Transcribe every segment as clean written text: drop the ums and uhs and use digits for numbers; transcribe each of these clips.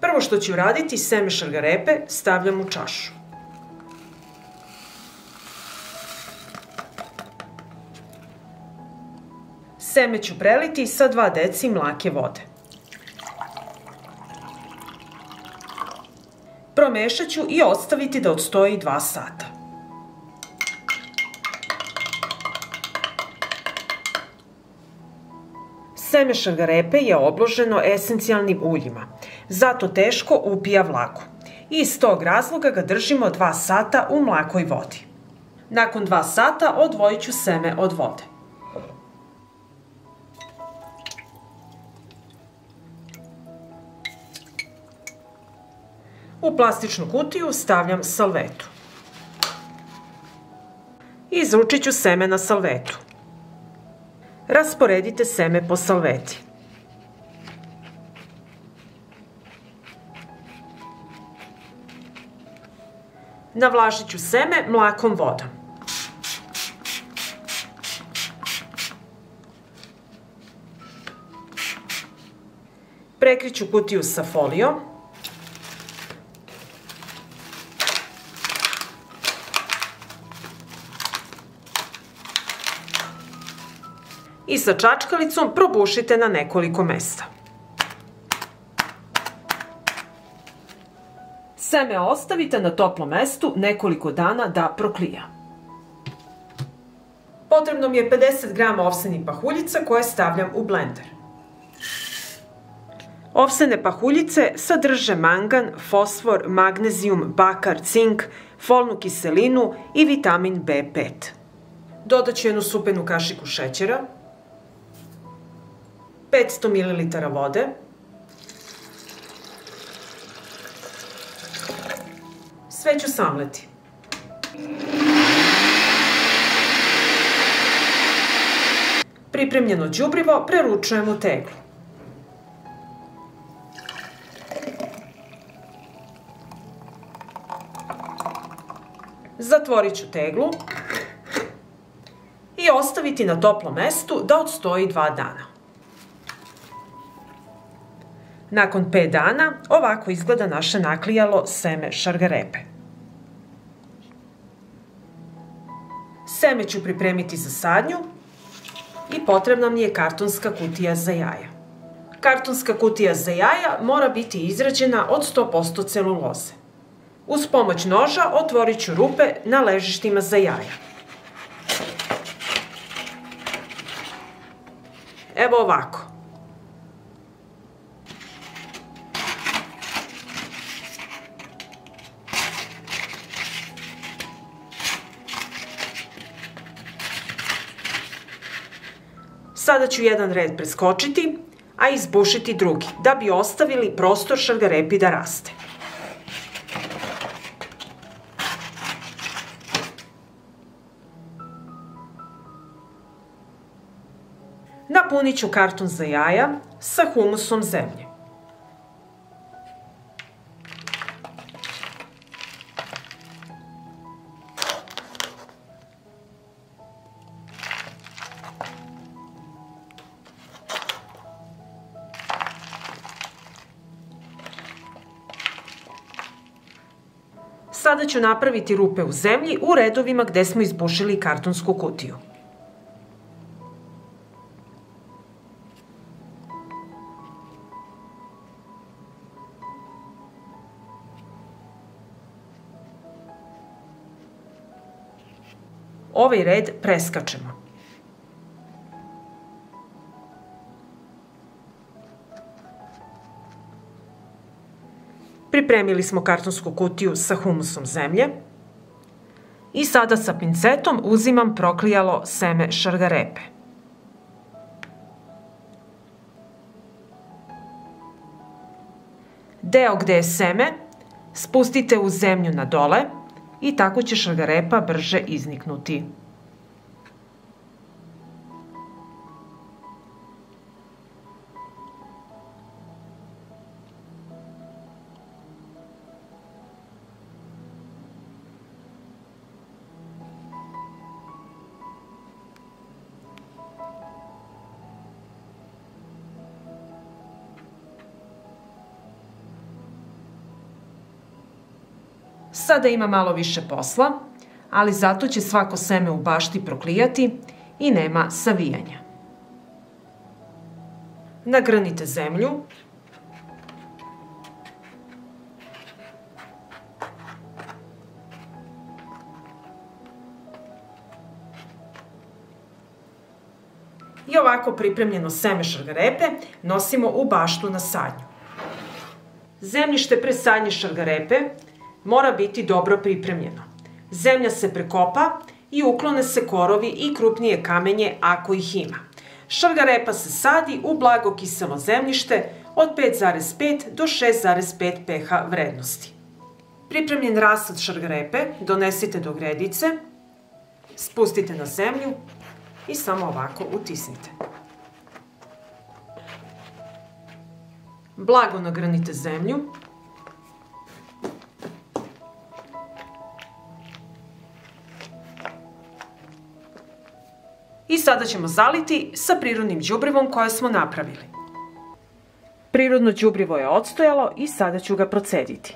Prvo što ću uraditi, seme šargarepe stavljam u čašu. Seme ću preliti sa 2 deci mlake vode. Promešat ću i ostaviti da odstoji 2 sata. Seme šargarepe je obloženo esencijalnim uljima, zato teško upija vlagu. Iz tog razloga ga držimo 2 sata u mlakoj vodi. Nakon 2 sata odvojit ću seme od vode. U plastičnu kutiju stavljam salvetu. Izručit ću seme na salvetu. Rasporedite seme po salveti. Navlažit ću seme mlakom vodom. Prekriću kutiju sa folijom. I sa čačkalicom probušite na nekoliko mesta. Seme ostavite na toplom mestu nekoliko dana da proklija. Potrebno mi je 50 g ovsenih pahuljica koje stavljam u blender. Ovsene pahuljice sadrže mangan, fosfor, magnezijum, bakar, cink, folnu kiselinu i vitamin B5. Dodat ću 1 supenu kašiku šećera, 500 ml vode, sve ću samleti. Pripremljeno đubrivo preručujem u teglu. Zatvorit ću teglu i ostaviti na toplom mestu da odstoji 2 dana. Nakon 5 dana ovako izgleda naše naklijalo seme šargarepe. Seme ću pripremiti za sadnju i potrebna mi je kartonska kutija za jaja. Kartonska kutija za jaja mora biti izrađena od 100% celuloze. Uz pomoć noža otvorit ću rupe na ležištima za jaja. Evo ovako. Sada ću jedan red preskočiti, a izbušiti drugi, da bi ostavili prostor šargarepi da raste. Napunit ću karton za jaja sa humusom zemlje. Sada ću napraviti rupe u zemlji u redovima gde smo izbušili kartonsku kutiju. Ovaj red preskačemo. Pripremili smo kartonsku kutiju sa humusom zemlje i sada sa pincetom uzimam proklijalo seme šargarepe. Deo gde je seme spustite u zemlju na dole i tako će šargarepa brže izniknuti. Sada ima malo više posla, ali zato će svako seme u bašti proklijati i nema savijanja. Nagrnite zemlju. I ovako pripremljeno seme šargarepe nosimo u baštu na sadnju. Zemljište pre sadnje šargarepe mora biti dobro pripremljeno. Zemlja se prekopa i uklone se korovi i krupnije kamenje ako ih ima. Šargarepa se sadi u blago kiselo zemljište od 5,5 do 6,5 pH vrednosti. Pripremljen rasad šargarepe donesite do gredice, spustite na zemlju i samo ovako utisnite. Blago nagrnite zemlju. I sada ćemo zaliti sa prirodnim đubrivom koje smo napravili. Prirodno đubrivo je odstojalo i sada ću ga procediti.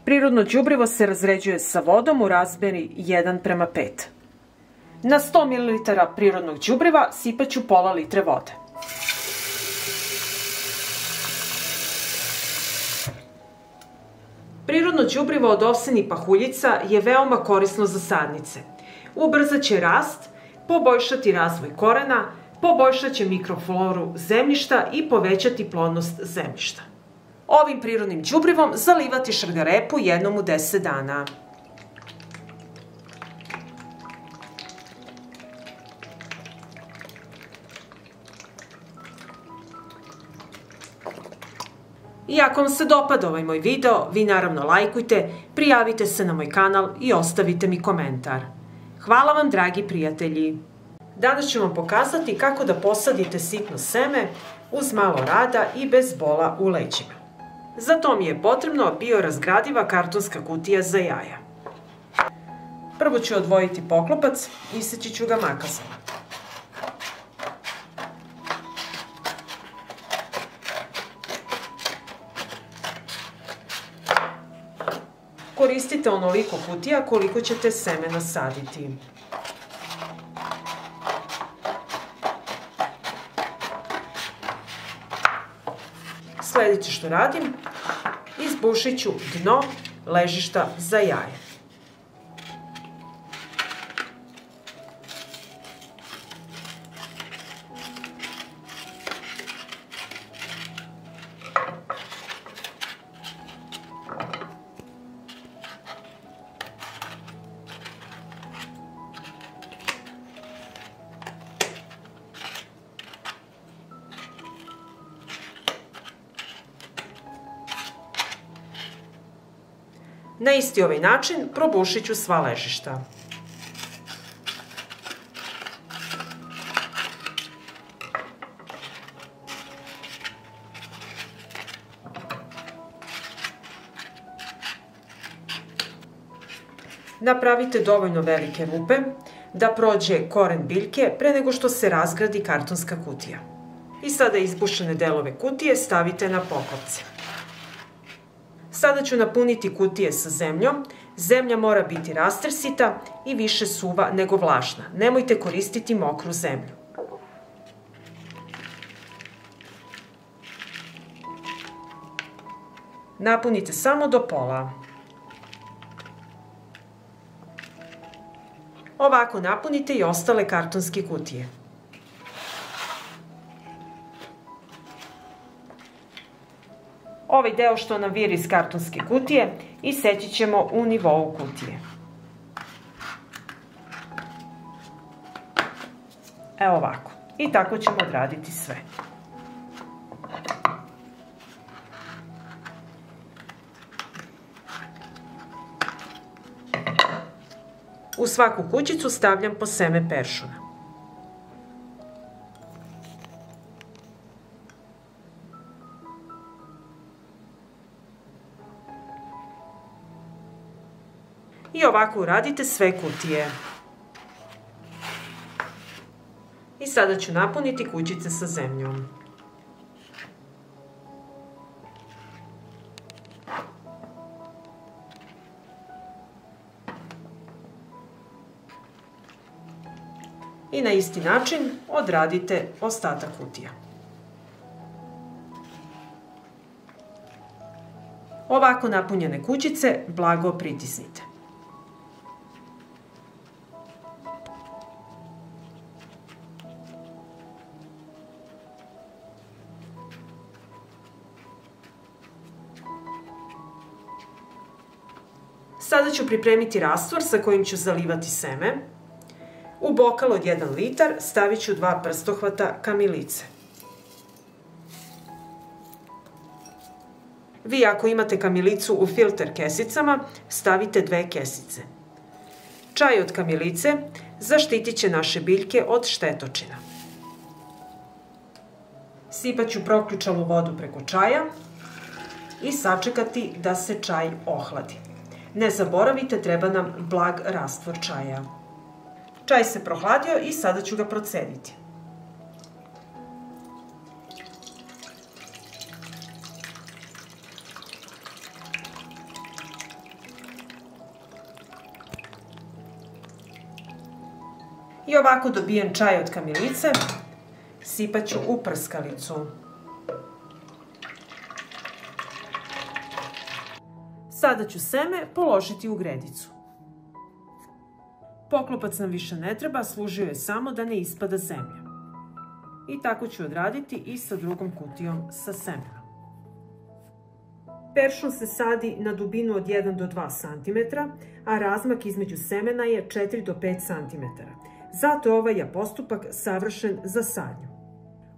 Prirodno đubrivo se razređuje sa vodom u razmeri 1:5. Na 100 ml prirodnog đubriva sipaću pola litre vode. Prirodno đubrivo od ovsenih pahuljica je veoma korisno za sadnice. Ubrzat će rast, poboljšati razvoj korena, poboljšat će mikrofloru zemljišta i povećati plodnost zemljišta. Ovim prirodnim đubrivom zalivati šargarepu jednom u 10 dana. I ako vam se dopada ovaj moj video, vi naravno lajkujte, prijavite se na moj kanal i ostavite mi komentar. Hvala vam, dragi prijatelji! Danas ću vam pokazati kako da posadite sitno seme uz malo rada i bez bola u leđima. Za to mi je potrebno biorazgradiva kartonska kutija za jaja. Prvo ću odvojiti poklopac, iseći ću ga makazom. Koristite onoliko kutija koliko ćete semena saditi. Sljedeće što radim, izbušit ću dno ležišta za jaje. Na isti ovaj način probušit ću sva ležišta. Napravite dovoljno velike rupe da prođe koren biljke pre nego što se razgradi kartonska kutija. I sada izbušene delove kutije stavite na poklopce. Sada ću napuniti kutije sa zemljom. Zemlja mora biti rastresita i više suva nego vlažna. Nemojte koristiti mokru zemlju. Napunite samo do pola. Ovako napunite i ostale kartonske kutije. Ovaj deo što nam viri iz kartonske kutije iseći ćemo u nivou kutije. Evo ovako. I tako ćemo odraditi sve. U svaku kućicu stavljam po seme peršuna. I ovako uradite sve kutije. I sada ću napuniti kućice sa zemljom. I na isti način odradite ostatak kutija. Ovako napunjene kućice blago pritisnite. Sada ću pripremiti rastvor sa kojim ću zalivati seme. U bokal od 1 litar stavit ću 2 prstohvata kamilice. Vi ako imate kamilicu u filter kesicama, stavite 2 kesice. Čaj od kamilice zaštitit će naše biljke od štetočina. Sipat ću proključalu vodu preko čaja i sačekati da se čaj ohladi. Ne zaboravite, treba nam blag rastvor čaja. Čaj se prohladio i sada ću ga procediti. I ovako dobijen čaj od kamilice sipat ću u prskalicu. Sada ću seme položiti u gredicu. Poklopac nam više ne treba, služio je samo da ne ispada zemlja. I tako ću odraditi i sa drugom kutijom sa semenom. Peršun se sadi na dubinu od 1 do 2 cm, a razmak između semena je 4 do 5 cm. Zato je ovaj postupak savršen za sadnju.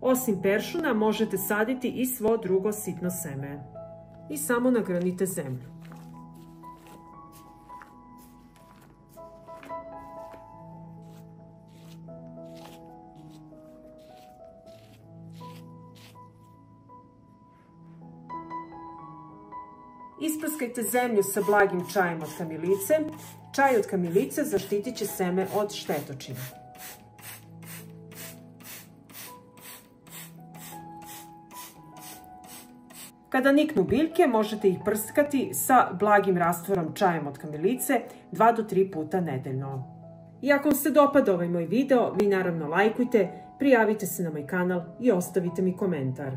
Osim peršuna možete saditi i svo drugo sitno seme. I samo nagrnite zemlju. Isprskajte zemlju sa blagim čajem od kamilice. Čaj od kamilice zaštitit će seme od štetočina. Kada niknu biljke, možete ih prskati sa blagim rastvorom čajem od kamilice 2 do 3 puta nedeljno. I ako vam se dopada ovaj moj video, vi naravno lajkujte, prijavite se na moj kanal i ostavite mi komentar.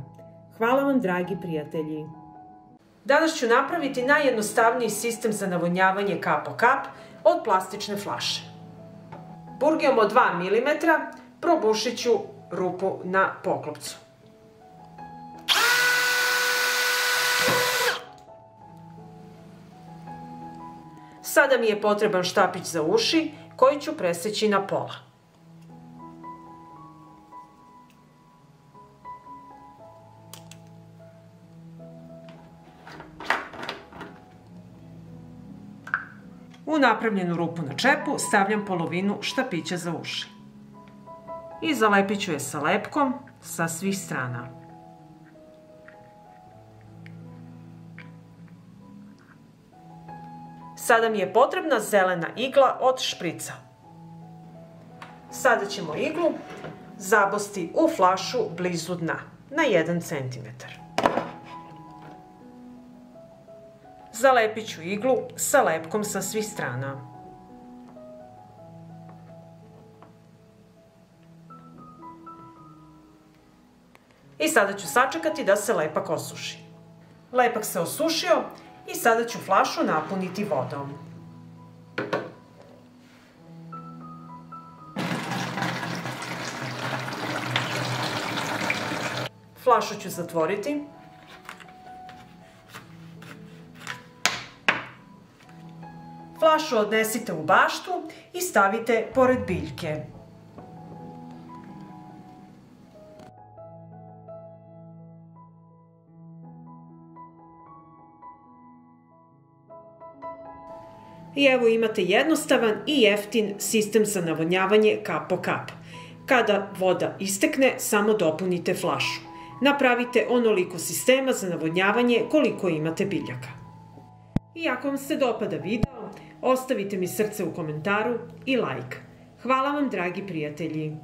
Hvala vam, dragi prijatelji! Danas ću napraviti najjednostavniji sistem za navodnjavanje kap po kap od plastične flaše. Burgijom od 2 mm probušit ću rupu na poklopcu. Sada mi je potreban štapić za uši koji ću preseći na pola. U napravljenu rupu na čepu stavljam polovinu štapića za uši. I zalepit ću je sa lepkom sa svih strana. Sada mi je potrebna zelena igla od šprica. Sada ćemo iglu zabosti u flašu blizu dna, na 1 cm. Zalepit ću iglu sa lepkom sa svih strana. I sada ću sačekati da se lepak osuši. Lepak se osušio i sada ću flašu napuniti vodom. Flašu ću zatvoriti. Flašu odnesite u baštu i stavite pored biljke. I evo imate jednostavan i jeftin sistem za navodnjavanje kap po kap. Kada voda istekne, samo dopunite flašu. Napravite onoliko sistema za navodnjavanje koliko imate biljaka. I ako vam se dopada video, ostavite mi srce u komentaru i like. Hvala vam, dragi prijatelji!